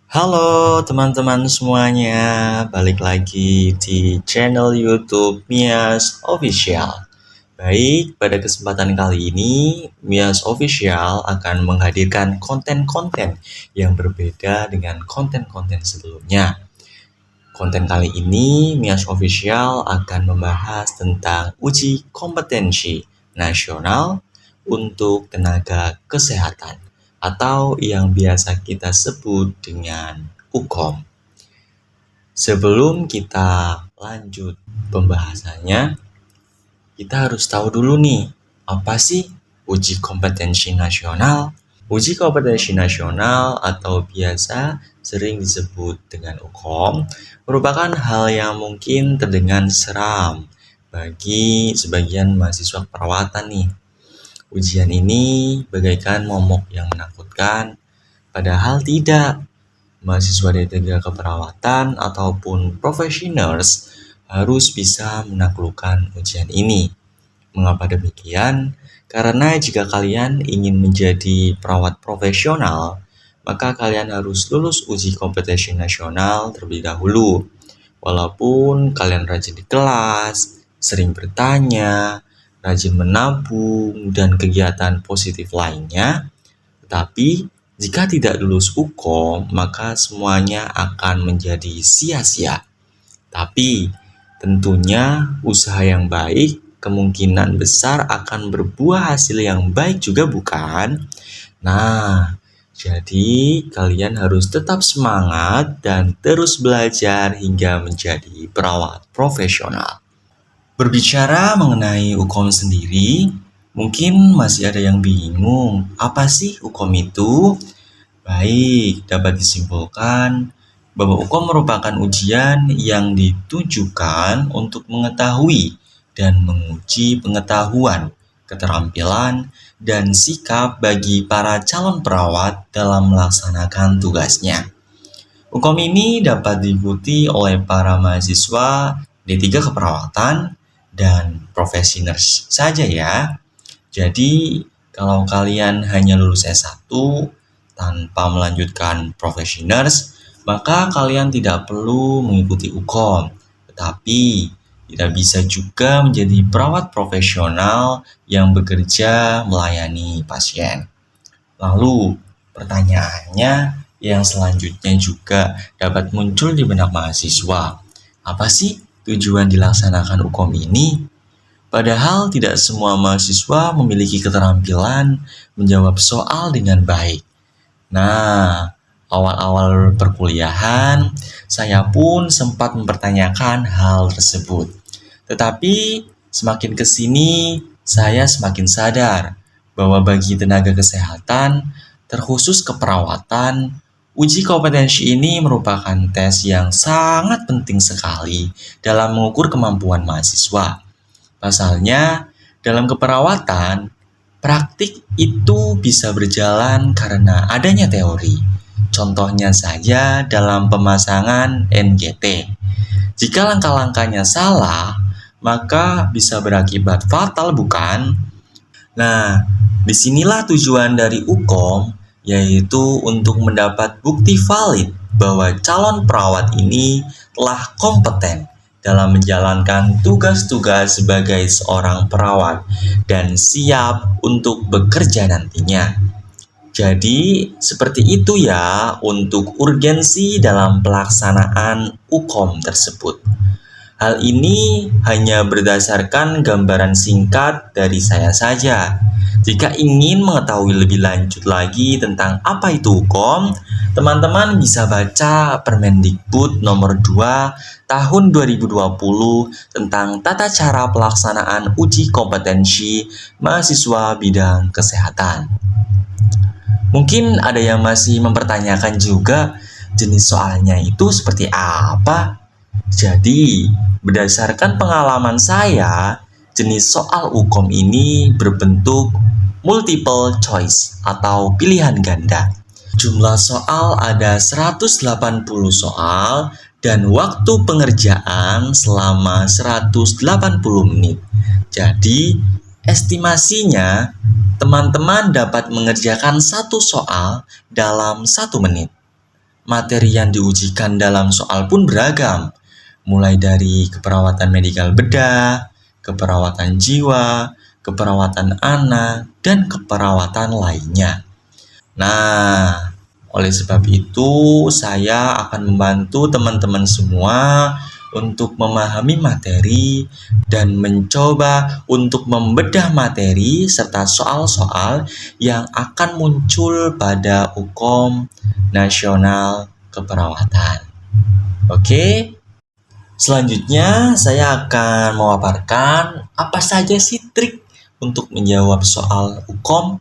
Halo teman-teman semuanya, balik lagi di channel YouTube Mias Official. Baik, pada kesempatan kali ini Mias Official akan menghadirkan konten-konten yang berbeda dengan konten-konten sebelumnya. Konten kali ini Mias Official akan membahas tentang uji kompetensi nasional untuk tenaga kesehatan atau yang biasa kita sebut dengan UKOM. Sebelum kita lanjut pembahasannya, kita harus tahu dulu nih, apa sih uji kompetensi nasional? Uji kompetensi nasional atau biasa sering disebut dengan UKOM merupakan hal yang mungkin terdengar seram bagi sebagian mahasiswa perawatan nih. Ujian ini bagaikan momok yang menakutkan, padahal tidak. Mahasiswa D3 keperawatan ataupun professionals harus bisa menaklukkan ujian ini. Mengapa demikian? Karena jika kalian ingin menjadi perawat profesional, maka kalian harus lulus uji kompetensi nasional terlebih dahulu. Walaupun kalian rajin di kelas, sering bertanya, rajin menabung, dan kegiatan positif lainnya, tetapi jika tidak lulus UKOM, maka semuanya akan menjadi sia-sia. Tapi tentunya usaha yang baik kemungkinan besar akan berbuah hasil yang baik juga, bukan? Nah, jadi kalian harus tetap semangat dan terus belajar hingga menjadi perawat profesional. Berbicara mengenai UKOM sendiri, mungkin masih ada yang bingung, apa sih UKOM itu? Baik, dapat disimpulkan bahwa UKOM merupakan ujian yang ditujukan untuk mengetahui dan menguji pengetahuan, keterampilan, dan sikap bagi para calon perawat dalam melaksanakan tugasnya. UKOM ini dapat diikuti oleh para mahasiswa D3 keperawatan dan profesi nurse saja ya. Jadi, kalau kalian hanya lulus S1 tanpa melanjutkan profesi nurse, maka kalian tidak perlu mengikuti UKOM. Tetapi, tidak bisa juga menjadi perawat profesional yang bekerja melayani pasien. Lalu, pertanyaannya yang selanjutnya juga dapat muncul di benak mahasiswa. Apa sih tujuan dilaksanakan UKOM ini? Padahal tidak semua mahasiswa memiliki keterampilan menjawab soal dengan baik. Nah, awal-awal perkuliahan, saya pun sempat mempertanyakan hal tersebut. Tetapi semakin ke sini, saya semakin sadar bahwa bagi tenaga kesehatan, terkhusus keperawatan, uji kompetensi ini merupakan tes yang sangat penting sekali dalam mengukur kemampuan mahasiswa. Pasalnya, dalam keperawatan, praktik itu bisa berjalan karena adanya teori. Contohnya saja dalam pemasangan NGT. Jika langkah-langkahnya salah, maka bisa berakibat fatal, bukan? Nah, disinilah tujuan dari UKOM, yaitu untuk mendapat bukti valid bahwa calon perawat ini telah kompeten dalam menjalankan tugas-tugas sebagai seorang perawat dan siap untuk bekerja nantinya. Jadi, seperti itu ya untuk urgensi dalam pelaksanaan UKOM tersebut. Hal ini hanya berdasarkan gambaran singkat dari saya saja. Jika ingin mengetahui lebih lanjut lagi tentang apa itu UKOM, teman-teman bisa baca Permendikbud nomor 2 tahun 2020 tentang tata cara pelaksanaan uji kompetensi mahasiswa bidang kesehatan. Mungkin ada yang masih mempertanyakan juga jenis soalnya itu seperti apa? Jadi, berdasarkan pengalaman saya, jenis soal UKOM ini berbentuk multiple choice atau pilihan ganda. Jumlah soal ada 180 soal dan waktu pengerjaan selama 180 menit. Jadi, estimasinya teman-teman dapat mengerjakan satu soal dalam 1 menit. materi yang diujikan dalam soal pun beragam, mulai dari keperawatan medikal bedah, keperawatan jiwa, keperawatan anak, dan keperawatan lainnya. Nah, oleh sebab itu saya akan membantu teman-teman semua untuk memahami materi dan mencoba untuk membedah materi serta soal-soal yang akan muncul pada UKOM Nasional Keperawatan. Oke? Selanjutnya saya akan memaparkan apa saja sih trik untuk menjawab soal UKOM.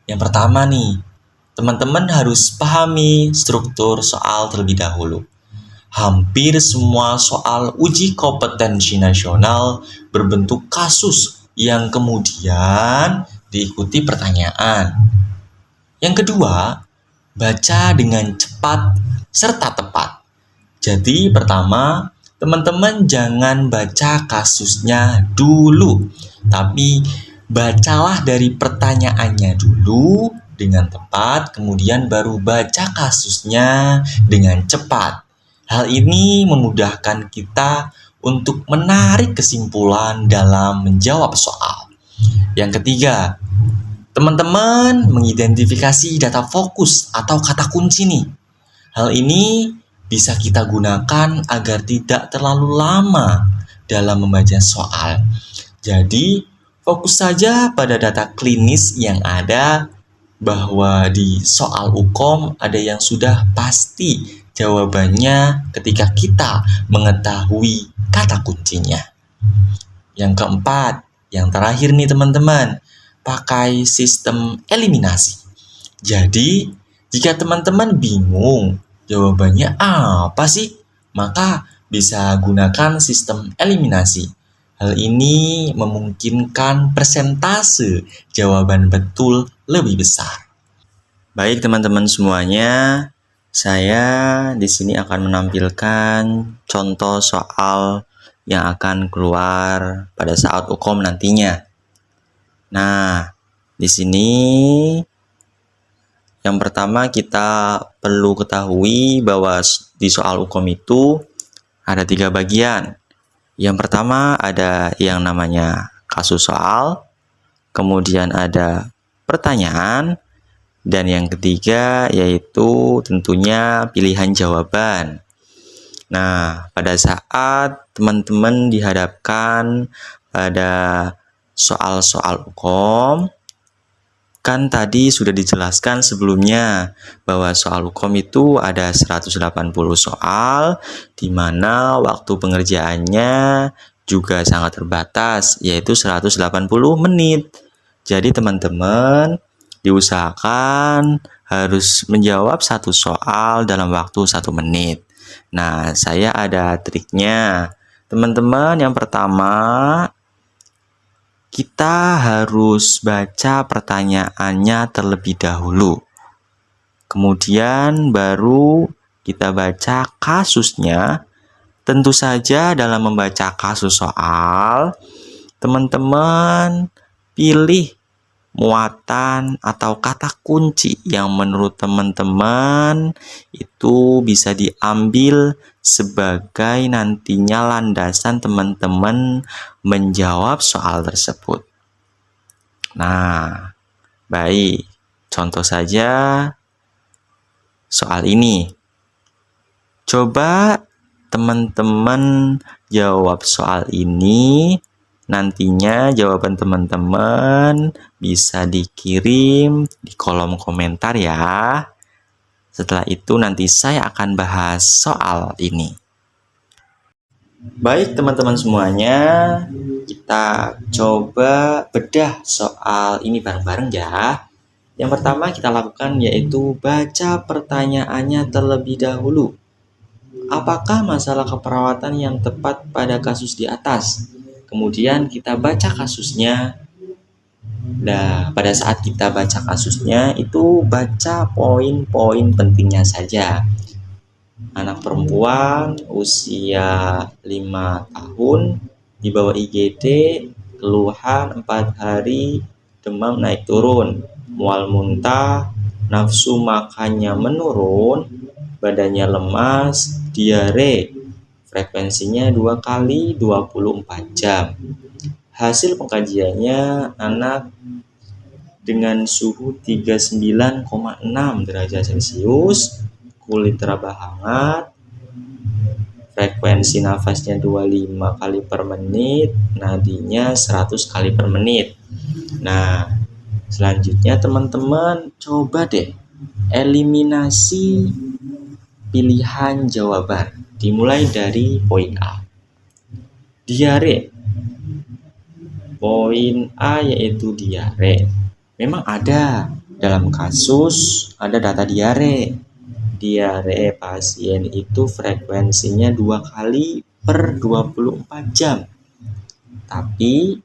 Yang pertama nih, teman-teman harus pahami struktur soal terlebih dahulu. Hampir semua soal uji kompetensi nasional berbentuk kasus yang kemudian diikuti pertanyaan. Yang kedua, baca dengan cepat serta tepat. Jadi pertama, teman-teman jangan baca kasusnya dulu, tapi bacalah dari pertanyaannya dulu dengan tepat, kemudian baru baca kasusnya dengan cepat. Hal ini memudahkan kita untuk menarik kesimpulan dalam menjawab soal. Yang ketiga, teman-teman mengidentifikasi data fokus atau kata kunci nih. Hal ini bisa kita gunakan agar tidak terlalu lama dalam membaca soal. Jadi, fokus saja pada data klinis yang ada, bahwa di soal UKOM ada yang sudah pasti jawabannya ketika kita mengetahui kata kuncinya. Yang keempat, yang terakhir nih teman-teman, pakai sistem eliminasi. Jadi, jika teman-teman bingung jawabannya apa sih, maka bisa gunakan sistem eliminasi. Hal ini memungkinkan persentase jawaban betul lebih besar. Baik teman-teman semuanya, saya di sini akan menampilkan contoh soal yang akan keluar pada saat UKOM nantinya. Nah, di sini yang pertama kita perlu ketahui bahwa di soal UKOM itu ada 3 bagian. Yang pertama ada yang namanya kasus soal, kemudian ada pertanyaan, dan yang ketiga yaitu tentunya pilihan jawaban. Nah, pada saat teman-teman dihadapkan pada soal-soal UKOM, kan tadi sudah dijelaskan sebelumnya bahwa soal UKOM itu ada 180 soal, di mana waktu pengerjaannya juga sangat terbatas, yaitu 180 menit. Jadi teman-teman diusahakan harus menjawab satu soal dalam waktu 1 menit. Nah, saya ada triknya. Teman-teman, yang pertama, kita harus baca pertanyaannya terlebih dahulu. Kemudian baru kita baca kasusnya. Tentu saja dalam membaca kasus soal, teman-teman pilih muatan atau kata kunci yang menurut teman-teman itu bisa diambil sebagai nantinya landasan teman-teman menjawab soal tersebut. Nah, baik, contoh saja soal ini. Coba teman-teman jawab soal ini. Nantinya jawaban teman-teman bisa dikirim di kolom komentar ya. Setelah itu nanti saya akan bahas soal ini. Baik teman-teman semuanya, kita coba bedah soal ini bareng-bareng ya. Yang pertama kita lakukan yaitu baca pertanyaannya terlebih dahulu. Apakah masalah keperawatan yang tepat pada kasus di atas? Kemudian kita baca kasusnya. Nah, pada saat kita baca kasusnya itu baca poin-poin pentingnya saja. Anak perempuan usia 5 tahun di bawah IGD, keluhan 4 hari demam naik turun, mual muntah, nafsu makannya menurun, badannya lemas, diare. Frekuensinya 2 kali 24 jam. Hasil pengkajiannya, anak dengan suhu 39,6 derajat Celcius, kulit teraba hangat, frekuensi nafasnya 25 kali per menit, nadinya 100 kali per menit. Nah, selanjutnya teman-teman coba deh eliminasi pilihan jawaban. Dimulai dari poin A. Diare. Poin A yaitu diare. Memang ada dalam kasus ada data diare. Diare pasien itu frekuensinya 2 kali per 24 jam. Tapi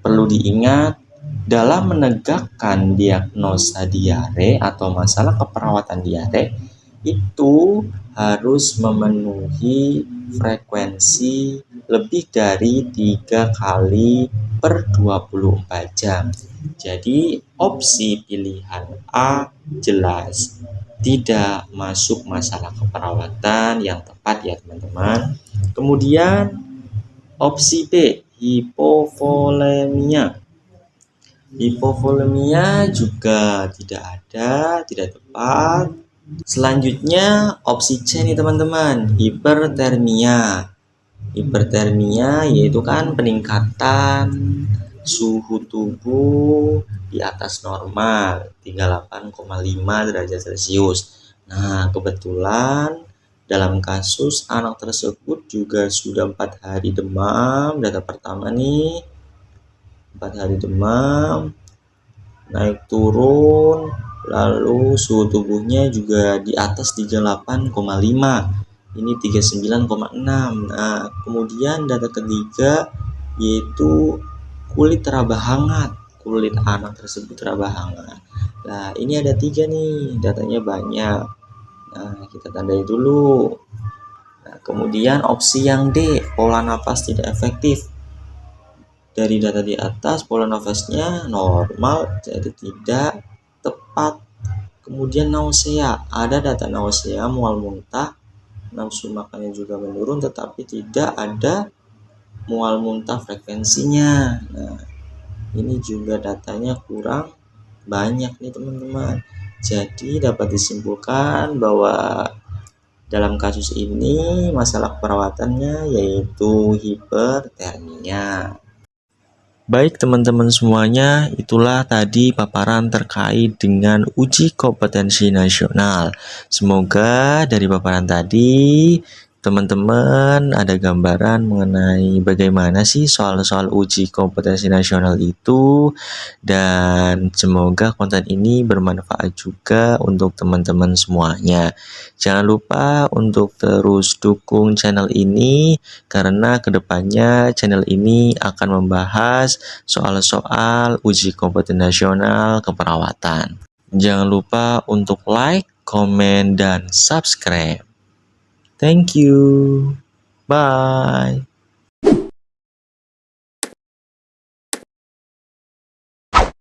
perlu diingat, dalam menegakkan diagnosa diare atau masalah keperawatan diare itu harus memenuhi frekuensi lebih dari 3 kali per 24 jam. Jadi opsi pilihan A jelas tidak masuk masalah keperawatan yang tepat ya teman-teman. Kemudian opsi B, hipovolemia. Hipovolemia juga tidak ada, tidak tepat. Selanjutnya opsi C nih teman-teman, hipertermia. Hipertermia yaitu kan peningkatan suhu tubuh di atas normal 38,5 derajat Celcius. Nah, kebetulan dalam kasus anak tersebut juga sudah 4 hari demam, data pertama nih, 4 hari demam, naik turun, lalu suhu tubuhnya juga di atas 38,5, ini 39,6. Nah, kemudian data ketiga yaitu kulit teraba hangat, kulit anak tersebut teraba hangat. Nah, ini ada 3 nih, datanya banyak. Nah, kita tandai dulu. Nah, kemudian opsi yang D, pola nafas tidak efektif. Dari data di atas, pola nafasnya normal, jadi tidak tepat. Kemudian nausea, ada data nausea, mual muntah, nafsu makannya juga menurun, tetapi tidak ada mual muntah frekuensinya. Nah, ini juga datanya kurang banyak nih teman-teman. Jadi dapat disimpulkan bahwa dalam kasus ini masalah perawatannya yaitu hipertermia. Baik teman-teman semuanya, itulah tadi paparan terkait dengan uji kompetensi nasional. Semoga dari paparan tadi teman-teman ada gambaran mengenai bagaimana sih soal-soal uji kompetensi nasional itu, dan semoga konten ini bermanfaat juga untuk teman-teman semuanya. Jangan lupa untuk terus dukung channel ini karena kedepannya channel ini akan membahas soal-soal uji kompetensi nasional keperawatan. Jangan lupa untuk like, komen, dan subscribe. Thank you. Bye.